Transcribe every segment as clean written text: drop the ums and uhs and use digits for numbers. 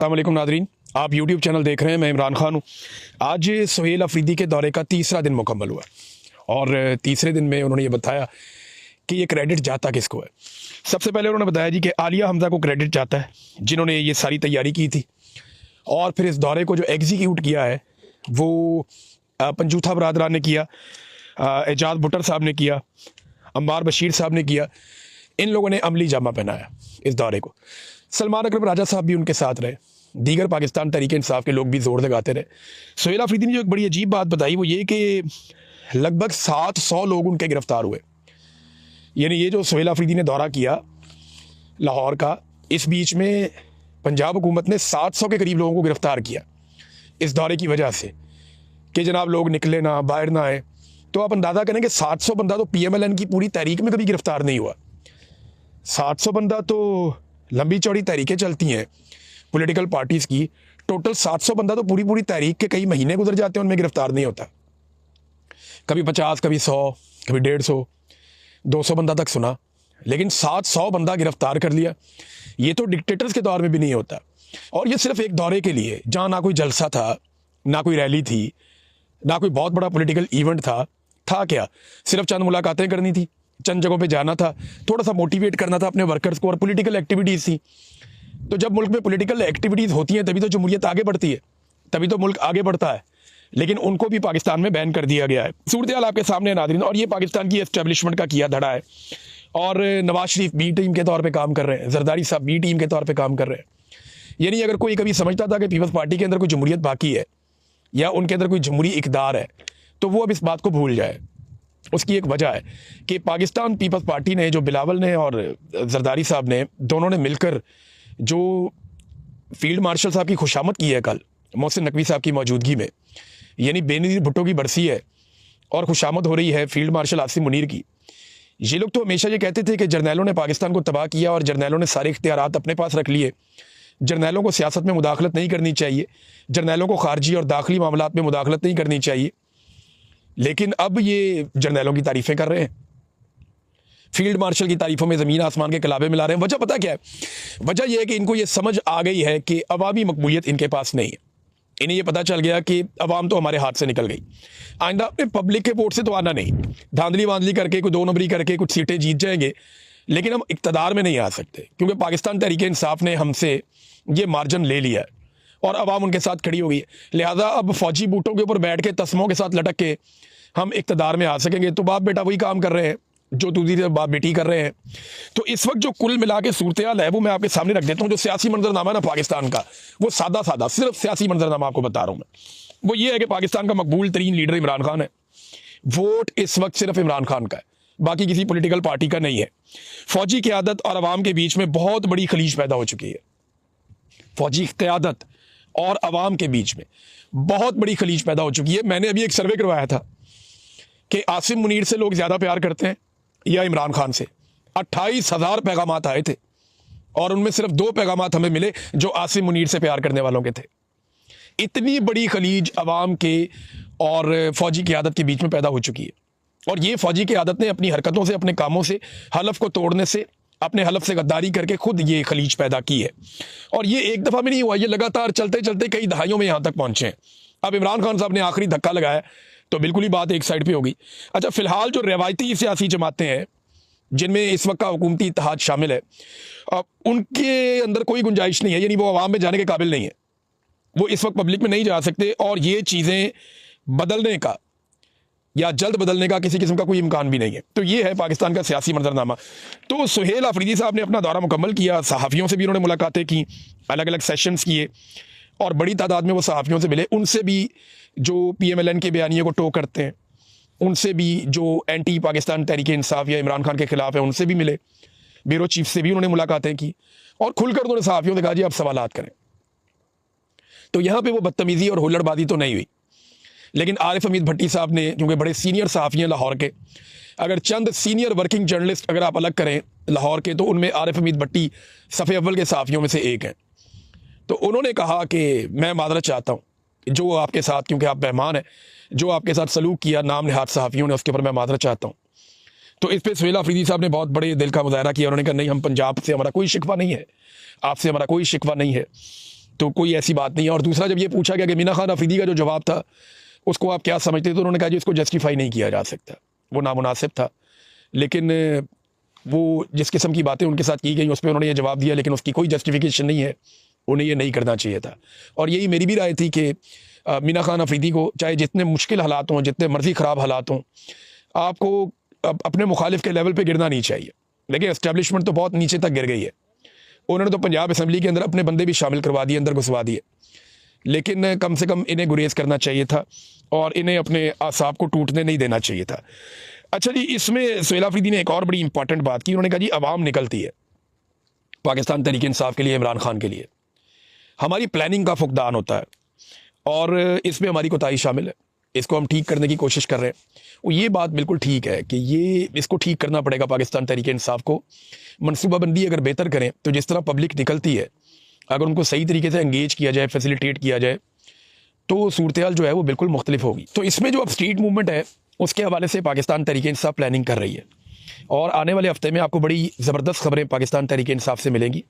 अस्सलामुअलैकुम नादरीन, आप YouTube channel देख रहे हैं। मैं इमरान खान हूँ। आज सुहेल अफरीदी के दौरे का तीसरा दिन मुकम्मल हुआ और तीसरे दिन में उन्होंने ये बताया कि ये क्रेडिट जाता किसको है। सबसे पहले उन्होंने बताया जी कि आलिया हमजा को क्रेडिट जाता है, जिन्होंने ये सारी तैयारी की थी और फिर इस दौरे को जो एग्जीक्यूट किया है वो पंजूथा बरादरान ने किया, एजाज भुट्टर साहब ने किया, अम्मार बशीर साहब ने किया। इन लोगों ने अमली जामा पहनाया इस दौरे को। सलमान अकरम राजा साहब भी उनके साथ रहे, दीगर पाकिस्तान तहरीक इंसाफ के लोग भी जोर लगाते रहे। सुहेल अफरीदी ने जो एक बड़ी अजीब बात बताई वो ये कि लगभग 700 लोग उनके गिरफ्तार हुए। यानी ये जो सुहेल अफरीदी ने दौरा किया लाहौर का, इस बीच में पंजाब हुकूमत ने 700 के करीब लोगों को गिरफ्तार किया इस दौरे की वजह से कि जनाब लोग निकले ना, बाहर ना आए। तो आप अंदाज़ा करें कि 700 बंदा तो PMLN की पूरी तहरीक में कभी गिरफ्तार नहीं हुआ। 700 बंदा तो लंबी चौड़ी तहरीकें चलती हैं पॉलिटिकल पार्टीज़ की, टोटल 700 बंदा तो पूरी तहरीक के कई महीने गुजर जाते हैं, उनमें गिरफ्तार नहीं होता। कभी 50, कभी 100, कभी 150, 200 बंदा तक सुना, लेकिन 700 बंदा गिरफ्तार कर लिया। ये तो डिक्टेटर्स के दौर में भी नहीं होता। और ये सिर्फ एक दौरे के लिए, जहाँ ना कोई जलसा था, ना कोई रैली थी, ना कोई बहुत बड़ा पॉलिटिकल इवेंट था क्या? सिर्फ चंद मुलाकातें करनी थी, चंद जगहों पे जाना था, थोड़ा सा मोटिवेट करना था अपने वर्कर्स को, और पॉलिटिकल एक्टिविटीज़ थी। तो जब मुल्क में पॉलिटिकल एक्टिविटीज़ होती हैं तभी तो जमहूरियत आगे बढ़ती है, तभी तो मुल्क आगे बढ़ता है। लेकिन उनको भी पाकिस्तान में बैन कर दिया गया है। सूरत हाल आपके सामने नाज़रीन, और ये पाकिस्तान की एस्टेब्लिशमेंट का किया धड़ा है। और नवाज शरीफ बी टीम के तौर पर काम कर रहे हैं, जरदारी साहब बी टीम के तौर पर काम कर रहे हैं। यानी अगर कोई कभी समझता था कि पीपल्स पार्टी के अंदर कोई जमहूरियत बाकी है या उनके अंदर कोई जमहूरी इक़्तिदार है, तो वो अब इस बात को भूल जाए। उसकी एक वजह है कि पाकिस्तान पीपल्स पार्टी ने, जो बिलावल ने और जरदारी साहब ने, दोनों ने मिलकर जो फील्ड मार्शल साहब की खुशामद की है कल मोहसिन नकवी साहब की मौजूदगी में, यानी बेनज़ीर भुट्टो की बरसी है और खुशामद हो रही है फील्ड मार्शल आसिम मुनीर की। ये लोग तो हमेशा ये कहते थे कि जर्नैलों ने पाकिस्तान को तबाह किया और जर्नैलों ने सारे इख्तियारात अपने पास रख लिए, जर्नैलों को सियासत में मुदाखलत नहीं करनी चाहिए, जर्नैलों को खारजी और दाखिली मामलात में मुदाखलत नहीं करनी चाहिए। लेकिन अब ये जर्नैलों की तारीफ़ें कर रहे हैं, फील्ड मार्शल की तारीफ़ों में ज़मीन आसमान के कलाबे मिला रहे हैं। वजह पता क्या है? वजह यह है कि इनको ये समझ आ गई है कि अवामी मकबूलियत इनके पास नहीं है। इन्हें ये पता चल गया कि अवाम तो हमारे हाथ से निकल गई, आइंदा अपने पब्लिक के वोट से तो आना नहीं। धांधली वांधली करके, कोई 2 नंबरी करके कुछ सीटें जीत जाएंगे, लेकिन हम इक़्तिदार में नहीं आ सकते, क्योंकि पाकिस्तान तहरीक इंसाफ ने हमसे ये मार्जिन ले लिया है और अवाम उनके साथ खड़ी हो गई है। लिहाजा अब फौजी बूटों के ऊपर बैठ के, तस्मों के साथ लटक के हम इक़्तिदार में आ सकेंगे। तो बाप बेटा वही काम कर रहे हैं जो दूसरी बाप बेटी कर रहे हैं। तो इस वक्त जो कुल मिला के सूरत हाल है वो मैं आपके सामने रख देता हूँ। जो सियासी मंजरनामा है ना पाकिस्तान का, वो सादा सिर्फ सियासी मंजरनामा आपको बता रहा हूँ मैं। वो ये है कि पाकिस्तान का मकबूल तरीन लीडर इमरान खान है। वोट इस वक्त सिर्फ इमरान खान का है, बाकी किसी पॉलिटिकल पार्टी का नहीं है। फौजी क़यादत और अवाम के बीच में बहुत बड़ी खलीज पैदा हो चुकी है। फौजी क़यादत और अवाम के बीच में बहुत बड़ी खलीज पैदा हो चुकी है। मैंने अभी एक सर्वे करवाया था कि आसिम मुनीर से लोग ज़्यादा प्यार करते हैं या इमरान खान से। 28,000 पैगामात आए थे और उनमें सिर्फ 2 पैगामात हमें मिले जो आसिम मुनीर से प्यार करने वालों के थे। इतनी बड़ी खलीज अवाम के और फौजी क़यादत के बीच में पैदा हो चुकी है। और ये फौजी क़यादत ने अपनी हरकतों से, अपने कामों से, हलफ को तोड़ने से, अपने हलफ से गद्दारी करके खुद ये खलीज पैदा की है। और ये एक दफ़ा में नहीं हुआ, ये लगातार चलते चलते कई दहाइयों में यहाँ तक पहुँचे हैं। अब इमरान खान साहब ने आखिरी धक्का लगाया तो बिल्कुल ही बात एक साइड पे होगी। अच्छा, फिलहाल जो रवायती सियासी जमातें हैं जिनमें इस वक्त का हुकूमती इत्तेहाद शामिल है, उनके अंदर कोई गुंजाइश नहीं है, यानी वो अवाम में जाने के काबिल नहीं है, वो इस वक्त पब्लिक में नहीं जा सकते। और ये चीज़ें बदलने का या जल्द बदलने का किसी किस्म का कोई इम्कान भी नहीं है। तो ये है पाकिस्तान का सियासी मंजरनामा। तो सुहेल अफरीदी साहब ने अपना दौरा मुकम्मल किया, सहाफ़ियों से भी उन्होंने मुलाकातें की, अलग अलग सेशंस किए और बड़ी तादाद में वो सहाफ़ियों से मिले। उनसे भी जो PMLN के बयानियों को टो करते हैं, उनसे भी जो एंटी पाकिस्तान तहरीक इंसाफ या इमरान खान के खिलाफ है, उनसे भी मिले। ब्यूरो चीफ से भी उन्होंने मुलाकातें की और खुलकर उन्होंने सहाफ़ियों से कहा जी आप सवालात करें। तो यहाँ पे वो बदतमीज़ी और हुल्लड़बाजी तो नहीं हुई, लेकिन आरिफ हमीद भट्टी साहब ने, क्योंकि बड़े सीनियर सहाफ़ी हैं लाहौर के, अगर चंद सीनियर वर्किंग जर्नलिस्ट अगर आप अलग करें लाहौर के, तो उनमें आरिफ हमीद भट्टी सफ़े अव्वल के सहाफ़ियों में से एक हैं। तो उन्होंने कहा कि मैं मादरत चाहता हूँ जो आपके साथ, क्योंकि आप मेहमान हैं, जो आपके साथ सलूक किया नाम नहाद सहाफ़ियों ने, उसके ऊपर मैं मादरत चाहता हूँ। तो इस पर सुहेल अफरीदी साहब ने बहुत बड़े दिल का मुजाहरा किया। उन्होंने कहा नहीं, हम पंजाब से हमारा कोई शिकवा नहीं है, आपसे हमारा कोई शिकवा नहीं है, तो कोई ऐसी बात नहीं है। और दूसरा, जब ये पूछा गया कि मीना खान अफरीदी का जो जवाब था उसको आप क्या समझते, तो उन्होंने कहा जी इसको जस्टिफाई नहीं किया जा सकता, वो नामुनासिब था। लेकिन वो जिस किस्म की बातें उनके साथ की गई उस पर उन्होंने ये जवाब दिया, लेकिन उसकी कोई जस्टिफिकेशन नहीं है, उन्हें ये नहीं करना चाहिए था। और यही मेरी भी राय थी कि मीना खान अफरीदी को चाहे जितने मुश्किल हालात हों, जितने मर्जी ख़राब हालात हों, आपको अपने मुखालिफ के लेवल पे गिरना नहीं चाहिए। देखिए एस्टेब्लिशमेंट तो बहुत नीचे तक गिर गई है, उन्होंने तो पंजाब असम्बली के अंदर अपने बंदे भी शामिल करवा दिए, अंदर घुसवा दिए, लेकिन कम से कम इन्हें गुरेज करना चाहिए था और इन्हें अपने आसाब को टूटने नहीं देना चाहिए था। अच्छा जी, इसमें सुहेल अफरीदी ने एक और बड़ी इंपॉर्टेंट बात की, उन्होंने कहा जी अवाम निकलती है पाकिस्तान तहरीक इंसाफ के लिए, इमरान खान के लिए, हमारी प्लानिंग का फुकदान होता है और इसमें हमारी कोताही शामिल है, इसको हम ठीक करने की कोशिश कर रहे हैं। वो ये बात बिल्कुल ठीक है कि इसको ठीक करना पड़ेगा पाकिस्तान तहरीक इंसाफ को। मनसूबाबंदी अगर बेहतर करें तो जिस तरह पब्लिक निकलती है, अगर उनको सही तरीके से एंगेज किया जाए, फैसिलिटेट किया जाए, तो सूरत-ए-हाल जो है वो बिल्कुल मुख्तलिफ होगी। तो इसमें जो अब स्ट्रीट मूवमेंट है उसके हवाले से पाकिस्तान तहरीक इंसाफ प्लानिंग कर रही है और आने वाले हफ्ते में आपको बड़ी ज़बरदस्त खबरें पाकिस्तान तहरीक इंसाफ से मिलेंगी।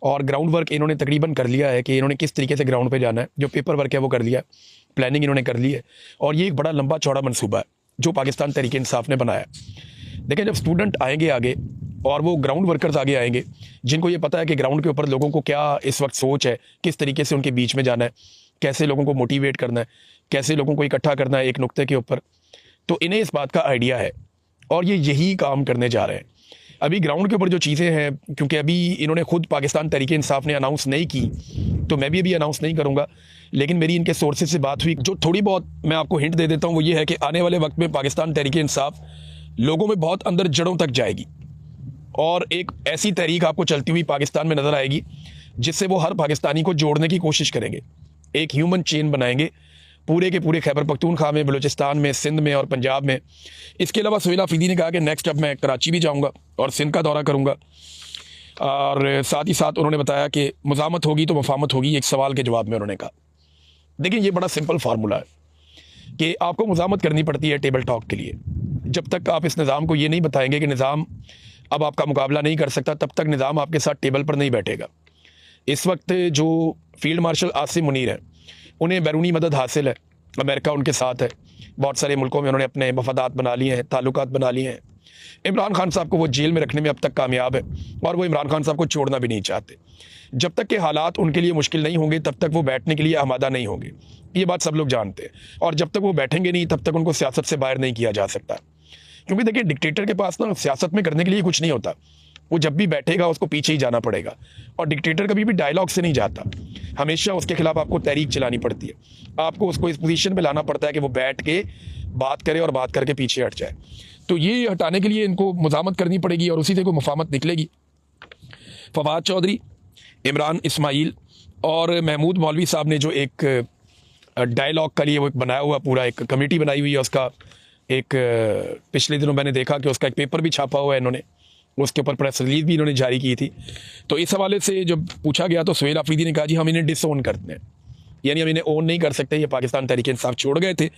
और ग्राउंड वर्क इन्होंने तकरीबन कर लिया है कि इन्होंने किस तरीके से ग्राउंड पे जाना है, जो पेपर वर्क है वो कर लिया, प्लानिंग इन्होंने कर ली है। और ये एक बड़ा लंबा चौड़ा मनसूबा है जो पाकिस्तान तहरीक इंसाफ ने बनाया। देखिए जब स्टूडेंट आएंगे आगे और वो ग्राउंड वर्कर्स आगे आएंगे, जिनको ये पता है कि ग्राउंड के ऊपर लोगों को क्या इस वक्त सोच है, किस तरीके से उनके बीच में जाना है, कैसे लोगों को मोटिवेट करना है, कैसे लोगों को इकट्ठा करना है एक नुक्ते के ऊपर, तो इन्हें इस बात का आइडिया है और ये यही काम करने जा रहे हैं। अभी ग्राउंड के ऊपर जो चीज़ें हैं, क्योंकि अभी इन्होंने खुद पाकिस्तान तहरीक इंसाफ ने अनाउंस नहीं की, तो मैं भी अभी अनाउंस नहीं करूँगा, लेकिन मेरी इनके सोर्सेज से बात हुई। जो थोड़ी बहुत मैं आपको हिंट दे देता हूँ वो ये है कि आने वाले वक्त में पाकिस्तान तहरीक इंसाफ लोगों में बहुत अंदर जड़ों तक जाएगी और एक ऐसी तहरीक आपको चलती हुई पाकिस्तान में नज़र आएगी जिससे वो हर पाकिस्तानी को जोड़ने की कोशिश करेंगे, एक ह्यूमन चेन बनाएंगे पूरे के पूरे खैबर पख्तूनख्वा में, बलूचिस्तान में, सिंध में और पंजाब में। इसके अलावा सुहेल अफरीदी ने कहा कि नेक्स्ट अब मैं कराची भी जाऊंगा और सिंध का दौरा करूंगा, और साथ ही साथ उन्होंने बताया कि मुज़ामत होगी तो मफामत होगी। एक सवाल के जवाब में उन्होंने कहा, देखिए ये बड़ा सिंपल फार्मूला है कि आपको मुज़ामत करनी पड़ती है टेबल टॉक के लिए। जब तक आप इस निज़ाम को ये नहीं बताएंगे कि निज़ाम अब आपका मुकाबला नहीं कर सकता, तब तक निज़ाम आपके साथ टेबल पर नहीं बैठेगा। इस वक्त जो फील्ड मार्शल आसिम मुनीर है, उन्हें बैरूनी मदद हासिल है, अमेरिका उनके साथ है, बहुत सारे मुल्कों में उन्होंने अपने मफादात बना लिए हैं, ताल्लुकात बना लिए हैं। इमरान खान साहब को वो जेल में रखने में अब तक कामयाब है और वो इमरान खान साहब को छोड़ना भी नहीं चाहते। जब तक के हालात उनके लिए मुश्किल नहीं होंगे तब तक वो बैठने के लिए आमादा नहीं होंगे, ये बात सब लोग जानते हैं। और जब तक वो बैठेंगे नहीं तब तक उनको सियासत से बाहर नहीं किया जा सकता, क्योंकि देखिए डिक्टेटर के पास ना सियासत में करने के लिए कुछ नहीं होता, वो जब भी बैठेगा उसको पीछे ही जाना पड़ेगा। और डिक्टेटर कभी भी डायलॉग से नहीं जाता, हमेशा उसके खिलाफ आपको तहरीक चलानी पड़ती है, आपको उसको इस पोजीशन पे लाना पड़ता है कि वो बैठ के बात करे और बात करके पीछे हट जाए। तो ये हटाने के लिए इनको मुज़ामत करनी पड़ेगी और उसी से कोई मुफाहमत निकलेगी। फवाद चौधरी, इमरान इस्माइल और महमूद मौलवी साहब ने जो एक डायलॉग के लिए वो एक बनाया हुआ पूरा एक कमेटी बनाई हुई है, उसका एक पिछले दिनों मैंने देखा कि उसका एक पेपर भी छापा हुआ है इन्होंने, उसके ऊपर प्रेस रिलीज भी इन्होंने जारी की थी। तो इस हवाले से जब पूछा गया तो सुहेल अफरीदी ने कहा जी हम इन्हें डिसओन करते हैं, यानी हम इन्हें ओन नहीं कर सकते, ये पाकिस्तान तहरीक इंसाफ छोड़ गए थे,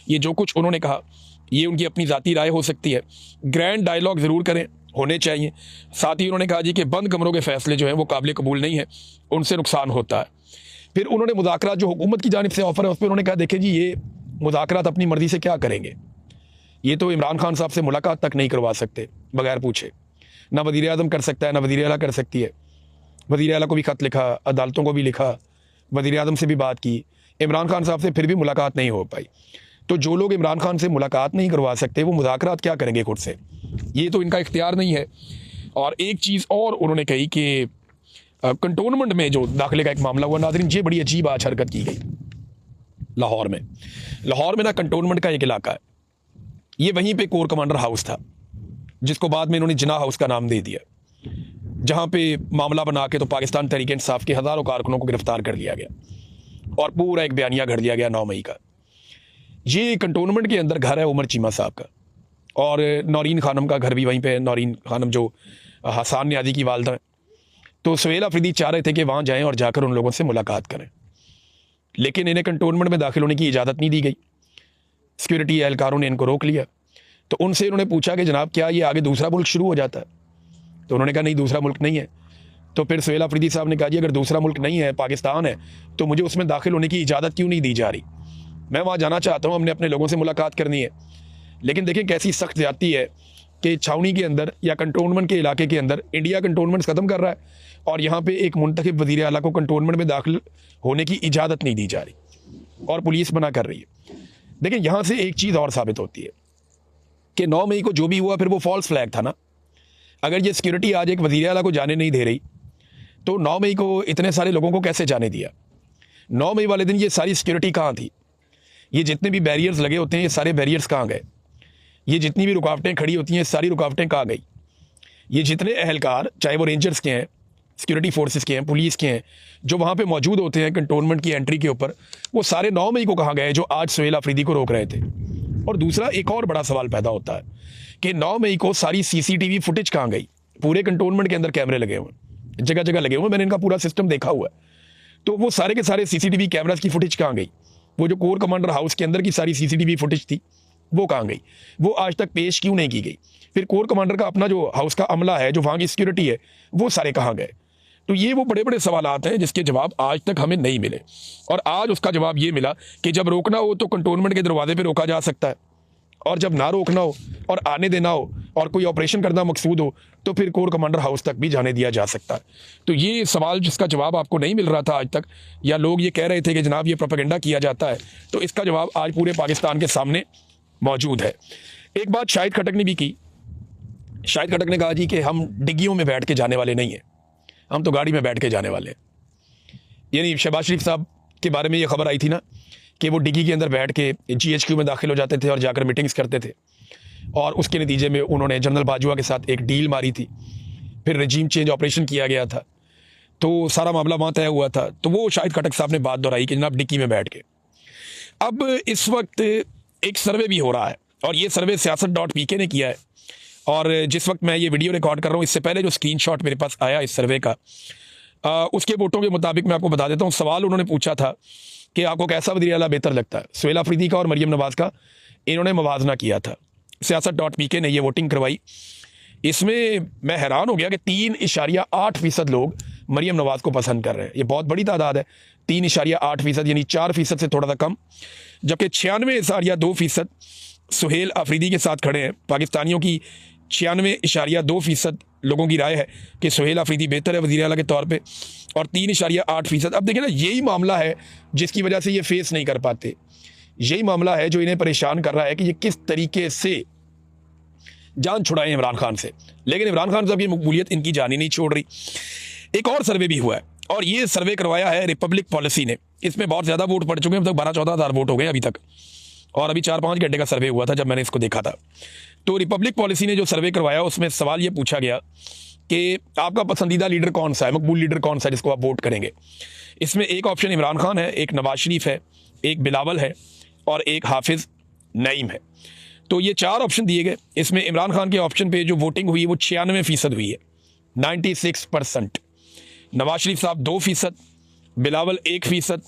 ये जो कुछ उन्होंने कहा ये उनकी अपनी ज़ाती राय हो सकती है, ग्रैंड डायलॉग ज़रूर करें, होने चाहिए। साथ ही उन्होंने कहा जी कि बंद कमरों के फैसले जो हैं वो काबिल कबूल नहीं है, उनसे नुकसान होता है। फिर उन्होंने मुज़ाकरात जो हुकूमत की जानिब से ऑफ़र है उस पर उन्होंने कहा देखिए जी ये मुज़ाकरात अपनी मर्ज़ी से क्या करेंगे, ये तो इमरान खान साहब से मुलाकात तक नहीं करवा सकते बगैर पूछे, ना वज़ीर आज़म कर सकता है ना वज़ीर आला कर सकती है। वज़ीर आला को भी ख़त लिखा, अदालतों को भी लिखा, वज़ीर आज़म से भी बात की, इमरान खान साहब से फिर भी मुलाकात नहीं हो पाई। तो जो लोग इमरान खान से मुलाकात नहीं करवा सकते वो मुज़ाकरात क्या करेंगे खुद से, ये तो इनका इख्तियार नहीं है। और एक चीज़ और उन्होंने कही कि कंटोनमेंट में जो दाखिले का एक मामला हुआ, नाज़रीन ये बड़ी अजीब आज हरकत की गई लाहौर में ना कंटोनमेंट का एक इलाका है, ये वहीं पे कोर कमांडर हाउस था जिसको बाद में इन्होंने जिना हाउस का नाम दे दिया, जहाँ पे मामला बना के तो पाकिस्तान तहरीक इंसाफ के हज़ारों कारकुनों को गिरफ्तार कर लिया गया और पूरा एक बयानिया घड़ दिया गया 9 मई का। ये कंटोनमेंट के अंदर घर है उमर चीमा साहब का, और नौरीन खानम का घर भी वहीं पे है, नौरीन खानम जो हसान न्याजी की वालदा है। तो सुहेल अफरीदी चाह रहे थे कि वहाँ जाएँ और जाकर उन लोगों से मुलाकात करें, लेकिन इन्हें कंटोनमेंट में दाखिल होने की इजाज़त नहीं दी गई, सिक्योरिटी एहलकारों ने इनको रोक लिया। तो उनसे उन्होंने पूछा कि जनाब क्या ये आगे दूसरा मुल्क शुरू हो जाता है, तो उन्होंने कहा नहीं दूसरा मुल्क नहीं है, तो फिर सुहेल अफरीदी साहब ने कहा जी अगर दूसरा मुल्क नहीं है, पाकिस्तान है, तो मुझे उसमें दाखिल होने की इजाज़त क्यों नहीं दी जा रही? मैं वहाँ जाना चाहता हूँ, हमने अपने लोगों से मुलाकात करनी है। लेकिन देखें कैसी सख्त ज़्यादती है कि छावनी के अंदर या कंटोनमेंट के इलाके के अंदर इंडिया कंटोनमेंट ख़त्म कर रहा है और यहाँ पे एक मुंतखब वज़ीर आला को कंटोनमेंट में दाखिल होने की इजाज़त नहीं दी जा रही और पुलिस मना कर रही है। देखिए यहाँ से एक चीज़ और साबित होती है कि 9 मई को जो भी हुआ फिर वो फॉल्स फ्लैग था ना। अगर ये सिक्योरिटी आज एक वज़ीर आला को जाने नहीं दे रही तो 9 मई को इतने सारे लोगों को कैसे जाने दिया? 9 मई वाले दिन ये सारी सिक्योरिटी कहाँ थी? ये जितने भी बैरियर्स लगे होते हैं ये सारे बैरियर्स कहाँ गए? ये जितनी भी रुकावटें खड़ी होती हैं सारी रुकावटें कहाँ गई? ये जितने अहलकार, चाहे वो रेंजर्स के हैं, सिक्योरिटी फोर्सेस के हैं, पुलिस के हैं, जो वहाँ पे मौजूद होते हैं कंटोनमेंट की एंट्री के ऊपर, वो सारे 9 मई को कहाँ गए जो आज सुहेल अफरीदी को रोक रहे थे? और दूसरा एक और बड़ा सवाल पैदा होता है कि 9 मई को सारी CCTV फुटेज कहाँ गई? पूरे कंटोनमेंट के अंदर कैमरे लगे हुए, जगह जगह लगे हुए, मैंने इनका पूरा सिस्टम देखा हुआ है। तो वो सारे के सारे CCTV कैमरास की फुटेज कहाँ गई? वो जो कोर कमांडर हाउस के अंदर की सारी CCTV फुटेज थी वो कहाँ गई? वो आज तक पेश क्यों नहीं की गई? फिर कोर कमांडर का अपना जो हाउस का अमला है, जो वहाँ की सिक्योरिटी है, वो सारे कहाँ गए? तो ये वो बड़े बड़े सवालात हैं जिसके जवाब आज तक हमें नहीं मिले। और आज उसका जवाब ये मिला कि जब रोकना हो तो कंटोनमेंट के दरवाजे पे रोका जा सकता है, और जब ना रोकना हो और आने देना हो और कोई ऑपरेशन करना मकसूद हो तो फिर कोर कमांडर हाउस तक भी जाने दिया जा सकता है। तो ये सवाल जिसका जवाब आपको नहीं मिल रहा था आज तक, या लोग ये कह रहे थे कि जनाब ये प्रोपेगेंडा किया जाता है, तो इसका जवाब आज पूरे पाकिस्तान के सामने मौजूद है। एक बात शाहिद खटक ने भी की। शाहिद खटक ने कहा जी कि हम डिग्गियों में बैठ के जाने वाले नहीं हैं, हम तो गाड़ी में बैठ के जाने वाले हैं। यानी शहबाज शरीफ साहब के बारे में ये खबर आई थी ना कि वो डिग्गी के अंदर बैठ के GHQ में दाखिल हो जाते थे और जाकर मीटिंग्स करते थे, और उसके नतीजे में उन्होंने जनरल बाजवा के साथ एक डील मारी थी, फिर रजीम चेंज ऑपरेशन किया गया था, तो सारा मामला वहाँ तय हुआ था। तो वो शाहिद खटक साहब ने बात दोहराई कि जनाब डिग्गी में बैठ के। अब इस वक्त एक सर्वे भी हो रहा है और ये सर्वे siyaasat.pk ने किया है, और जिस वक्त मैं ये वीडियो रिकॉर्ड कर रहा हूँ इससे पहले जो स्क्रीनशॉट मेरे पास आया इस सर्वे का, उसके वोटों के मुताबिक मैं आपको बता देता हूँ। सवाल उन्होंने पूछा था कि आपको कैसा वज़ीर आला बेहतर लगता है, सुहेल अफरीदी का और मरियम नवाज़ का? इन्होंने मुवाजना किया था, siyaasat.pk ने ये वोटिंग करवाई। इसमें मैं हैरान हो गया कि 3.8% लोग मरियम नवाज़ को पसंद कर रहे हैं। ये बहुत बड़ी तादाद है, 3.8% यानी 4% से थोड़ा सा कम, जबकि 96.2% सुहेल अफरीदी के साथ खड़े हैं। पाकिस्तानियों की 96.2% लोगों की राय है कि सुहेल अफरीदी बेहतर है वज़ीर आला के तौर पे, और 3.8%। अब देखिए ना, यही मामला है जिसकी वजह से ये फेस नहीं कर पाते, यही मामला है जो इन्हें परेशान कर रहा है कि ये किस तरीके से जान छुड़ाएं इमरान खान से। लेकिन इमरान खान साहब की मकबूलियत इनकी जान ही नहीं छोड़ रही। एक और सर्वे भी हुआ है, और ये सर्वे करवाया है रिपब्लिक पॉलिसी ने। इसमें बहुत ज़्यादा वोट पड़ चुके हैं, अब तक 12-14 हज़ार वोट हो गए अभी तक, और अभी 4-5 घंटे का सर्वे हुआ था जब मैंने इसको देखा था। तो रिपब्लिक पॉलिसी ने जो सर्वे करवाया उसमें सवाल ये पूछा गया कि आपका पसंदीदा लीडर कौन सा है, मकबूल लीडर कौन सा है जिसको आप वोट करेंगे। इसमें एक ऑप्शन इमरान खान है, एक नवाज शरीफ है, एक बिलावल है और एक हाफिज़ नईम है। तो ये 4 ऑप्शन दिए गए। इसमें इमरान खान के ऑप्शन पे जो वोटिंग हुई है वो 96% हुई है, 96%। नवाज शरीफ साहब 2%, बिलावल 1%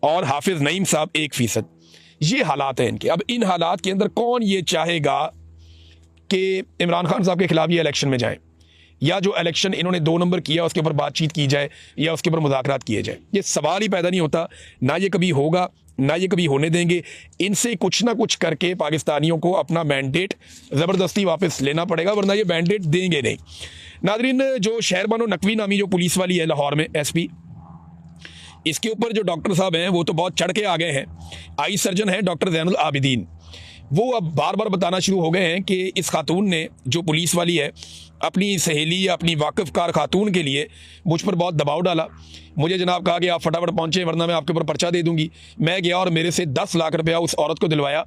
और हाफिज़ नईम साहब 1%। ये हालात हैं इनके। अब इन हालात के अंदर कौन ये चाहेगा कि इमरान खान साहब के खिलाफ ये इलेक्शन में जाएं, या जो इलेक्शन इन्होंने 2 नंबर किया उसके ऊपर बातचीत की जाए या उसके ऊपर मुज़ाकरात किए जाए? ये सवाल ही पैदा नहीं होता, ना ये कभी होगा ना ये कभी होने देंगे। इनसे कुछ ना कुछ करके पाकिस्तानियों को अपना मैंडेट ज़बरदस्ती वापस लेना पड़ेगा, वरना ये मैंडेट देंगे नहीं। नादरीन, जो शहरबानो नकवी नामी जो पुलिस वाली है लाहौर में SP, इसके ऊपर जो डॉक्टर साहब हैं वो तो बहुत चढ़ के आ गए हैं। आई सर्जन है डॉक्टर ज़ैनुल आबिदीन, वो अब बार बार बताना शुरू हो गए हैं कि इस खातून ने, जो पुलिस वाली है, अपनी सहेली या अपनी वाकिफ़कार खातून के लिए मुझ पर बहुत दबाव डाला। मुझे जनाब कहा कि आप फटाफट पहुँचे वरना मैं आपके ऊपर पर्चा दे दूंगी। मैं गया और मेरे से 10 लाख रुपया उस औरत को दिलवाया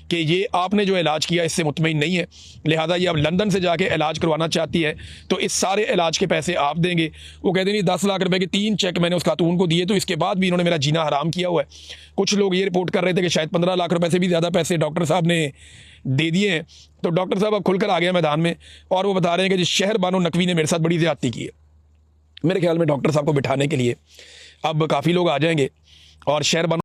कि ये आपने जो इलाज किया इससे मुतमईन नहीं है, लिहाजा ये अब लंदन से जाके इलाज करवाना चाहती है, तो इस सारे इलाज के पैसे आप देंगे। वो कहते नहीं, 10 लाख रुपए के 3 चेक मैंने उस खातून को दिए, तो इसके बाद भी इन्होंने मेरा जीना हराम किया हुआ है। कुछ लोग ये रिपोर्ट कर रहे थे कि शायद 15 लाख रुपए से भी ज़्यादा पैसे डॉक्टर साहब ने दे दिए हैं। तो डॉक्टर साहब अब खुलकर आ गया मैदान में, और वो बता रहे हैं कि शहरबानो नकवी ने मेरे साथ बड़ी ज़्यादती की है। मेरे ख्याल में डॉक्टर साहब को बिठाने के लिए अब काफ़ी लोग आ जाएंगे और शहरबानो